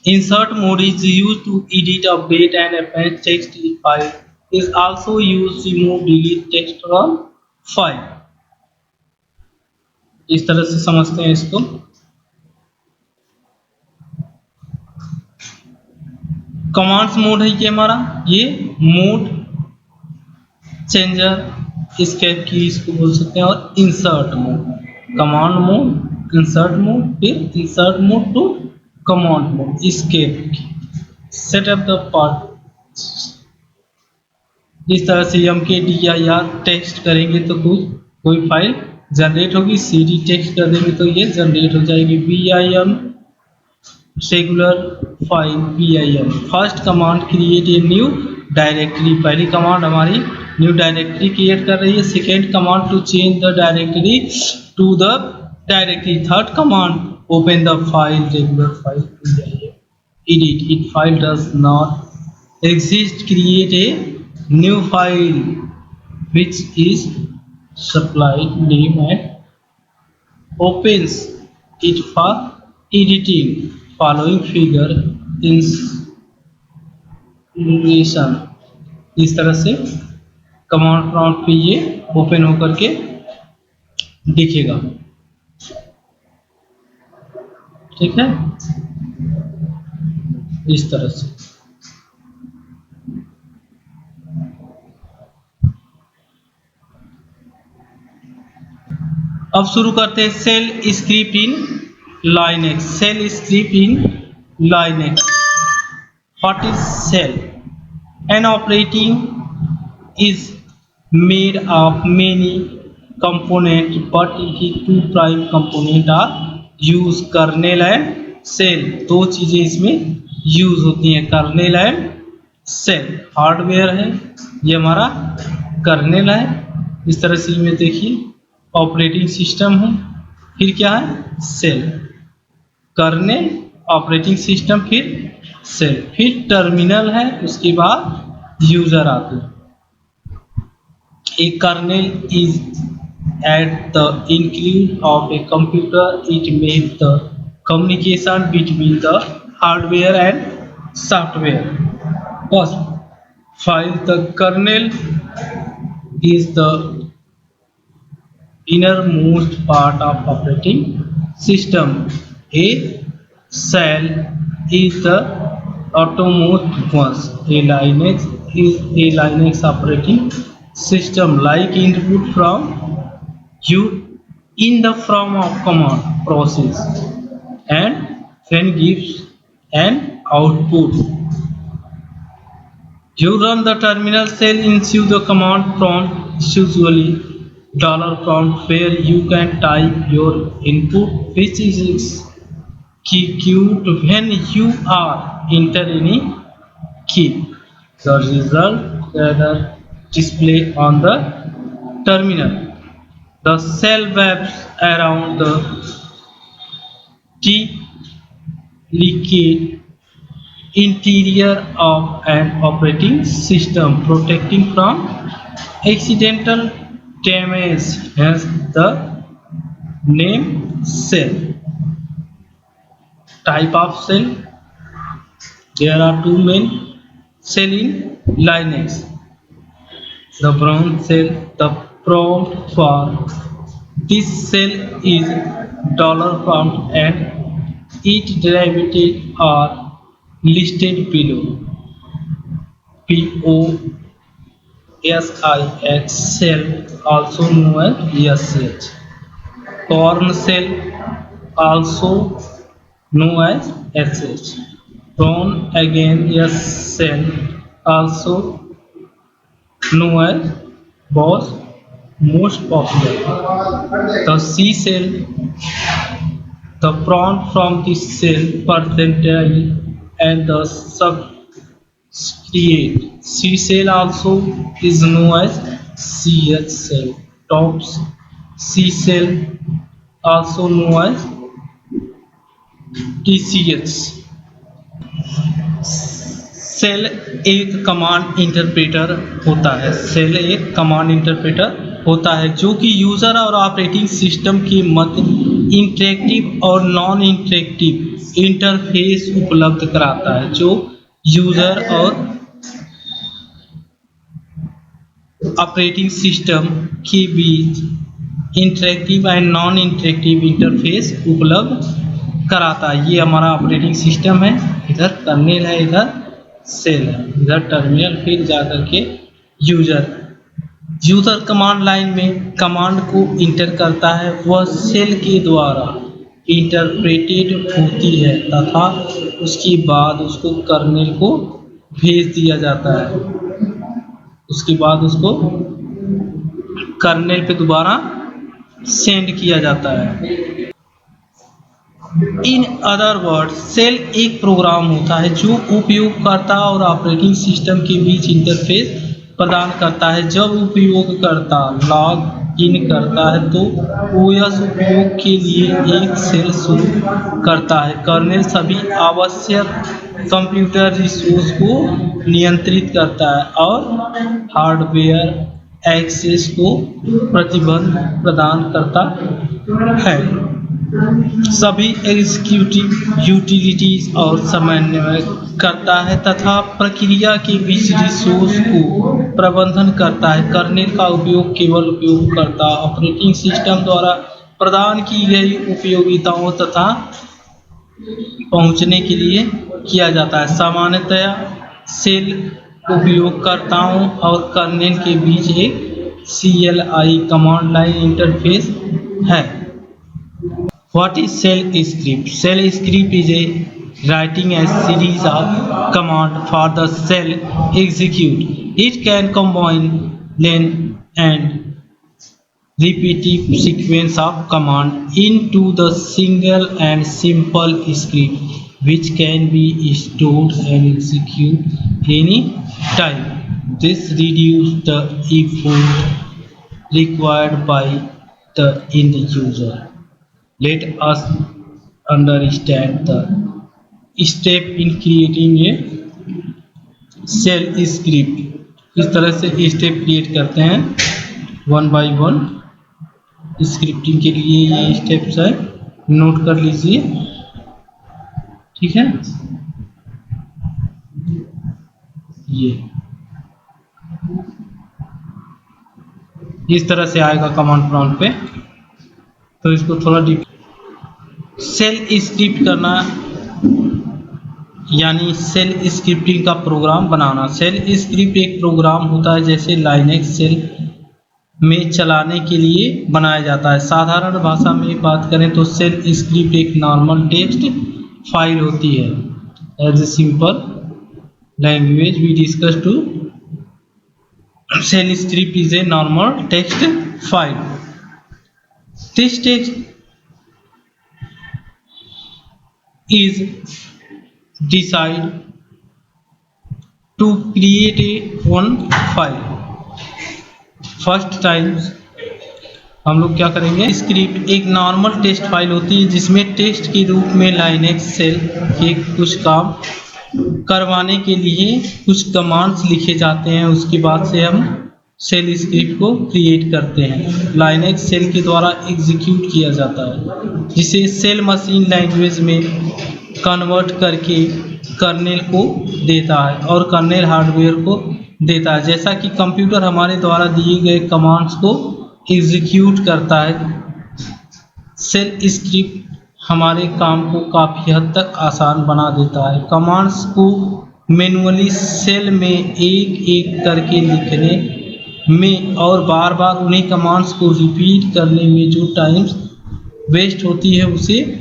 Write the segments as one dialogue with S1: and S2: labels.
S1: Insert mode is used to edit, update, and append text in file. Is also used to remove, delete text from file. इस तरह से समझते हैं इसको। Commands mode है ये हमारा, ये मोड चेंजर एस्केप की इसको बोल सकते हैं, और insert mode, command mode, insert mode, फिर insert mode to command mode, escape key. Setup the part, इस तरह से mkdir टेक्स्ट करेंगे तो कोई फाइल जनरेट होगी, cd टेक्स्ट कर देंगे तो ये जनरेट हो जाएगी, vim regular file vim। First command create a new directory, पहली कमांड हमारी न्यू डायरेक्टरी क्रिएट कर रही है। Second command to change the directory to the directory. Third command open the file, regular file vim। Edit, it file does not exist, create a new file which is supplied name and opens it for editing following figure installation। इस तरह से command prompt पे ये open होकर के दिखेगा, ठीक है, इस तरह से। अब शुरू करते हैं shell script in Linux. Shell script in Linux. What is shell? An operating is made of many component but two prime component are use, kernel and shell. दो चीजें इसमें यूज होती हैं, कर्नेल एंड सेल। हार्डवेयर है, ये हमारा kernel है, इस तरह से में देखिए ऑपरेटिंग सिस्टम है, फिर क्या है सेल, कर्नेल, ऑपरेटिंग सिस्टम, फिर सेल, फिर टर्मिनल है, उसके बाद यूजर आते हैं। A kernel is at the include of a computer, it make the communication between the hardware and software. बस file the kernel is the innermost part of operating system. A cell is the outermost one. A Linux is a Linux operating system, like input from you in the form of command process and then gives an output. You run the terminal shell into the command prompt, usually $prompt, where you can type your input, which is queued when you are enter any key. The result are displayed on the terminal. The shell wraps around the delicate interior of an operating system, protecting from accidental damage, hence the name shell. Type of shell, there are two main shell in Linux: the brown shell. The prompt for this shell is $prompt and its derivatives are listed below. POSIX shell, also known as SH. Corn shell, also known as SH. Prawn again S shell, also known as was most popular. The C shell, the prompt from this shell percentile and the subscript. C shell also is known as CH shell. Tops C shell, also known as TCH। Shell एक command interpreter होता है, cell एक command interpreter होता है जो कि user और operating system के मध्य इंटरेक्टिव और नॉन इंटरेक्टिव इंटरफेस उपलब्ध कराता है, जो यूजर और ऑपरेटिंग सिस्टम के बीच interactive and non interactive interface उपलब्ध कराता है। ये हमारा ऑपरेटिंग सिस्टम है, इधर कर्नेल है, इधर सेल है, इधर टर्मिनल, फिर जाकर के यूजर कमांड लाइन में कमांड को इंटर करता है, वह सेल के द्वारा इंटरप्रेटेड होती है तथा उसके बाद उसको कर्नेल को भेज दिया जाता है। उसके बाद उसको कर्नेल पे दोबारा सेंड किया जाता है। इन अदर वर्ड, सेल एक प्रोग्राम होता है जो उपयोगकर्ता और ऑपरेटिंग सिस्टम के बीच इंटरफेस प्रदान करता है। जब उपयोगकर्ता लॉग इन करता है तो ओएस उपयोग के लिए एक सेल शुरू करता है। कर्नेल सभी आवश्यक कंप्यूटर रिसोर्स को नियंत्रित करता है और हार्डवेयर एक्सेस को प्रतिबंध प्रदान करता है। सभी एग्जीक्यूटिव यूटिलिटीज और समन्वय करता है तथा प्रक्रिया के बीच रिसोर्स को प्रबंधन करता है। कर्नेल का उपयोग केवल उपयोगकर्ता ऑपरेटिंग सिस्टम द्वारा प्रदान की गई उपयोगिताओं तथा पहुंचने के लिए किया जाता है। सामान्यतया सेल उपयोगकर्ताओं और कर्नेल के बीच एक CLI कमांड लाइन इंटरफेस है। What is shell script? Shell script is a writing a series of command for the shell execute. It can combine length and repetitive sequence of command into the single and simple script, which can be stored and executed any time. This reduces the effort required by the end user. Let us understand the step in creating a shell script. इस तरह से step create करते हैं 1 by 1। Scripting के लिए ये steps है, note कर लीजिए, ठीक है। ये इस तरह से आएगा कमांड प्रॉम्प्ट पे, तो इसको थोड़ा सेल स्क्रिप्ट करना यानी सेल स्क्रिप्टिंग का प्रोग्राम बनाना। सेल स्क्रिप्ट एक प्रोग्राम होता है जैसे लाइनेक्स सेल में चलाने के लिए बनाया जाता है। साधारण भाषा में बात करें तो सेल स्क्रिप्ट एक नॉर्मल टेक्स्ट फाइल होती है। As a simple language we discuss to shell script is a normal text file. This text is designed to create a one file. First times हम लोग क्या करेंगे, स्क्रिप्ट एक normal text file होती है जिसमें टेक्स्ट के रूप में लाइनेक्स सेल के कुछ काम करवाने के लिए कुछ कमांड्स लिखे जाते हैं। उसके बाद से हम सेल स्क्रिप्ट को क्रिएट करते हैं। लाइनेक्स सेल के द्वारा एग्जीक्यूट किया जाता है, जिसे सेल मशीन लैंग्वेज में कन्वर्ट करके कर्नेल को देता है और कर्नेल हार्डवेयर को देता है। जैसा कि कंप्यूटर हमारे द्वारा दिए गए कमांड्स को एग्जीक्यूट करता है, सेल स्क्रिप्ट हमारे काम को काफ़ी हद तक आसान बना देता है। कमांड्स को मैन्युअली सेल में एक एक करके लिखने में और बार बार उन्हीं कमांड्स को रिपीट करने में जो टाइम वेस्ट होती है उसे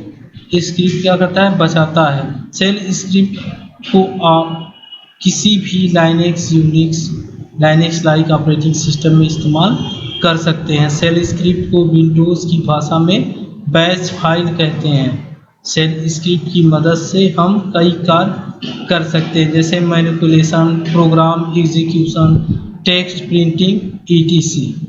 S1: स्क्रिप्ट क्या करता है, बचाता है। सेल स्क्रिप्ट को आप किसी भी लाइनेक्स लाइक ऑपरेटिंग सिस्टम में इस्तेमाल कर सकते हैं। सेल स्क्रिप्ट को विंडोज़ की भाषा में बैच फाइल कहते हैं। सेल स्क्रिप्ट की मदद से हम कई कार्य कर सकते हैं, जैसे manipulation, program execution, text printing, etc।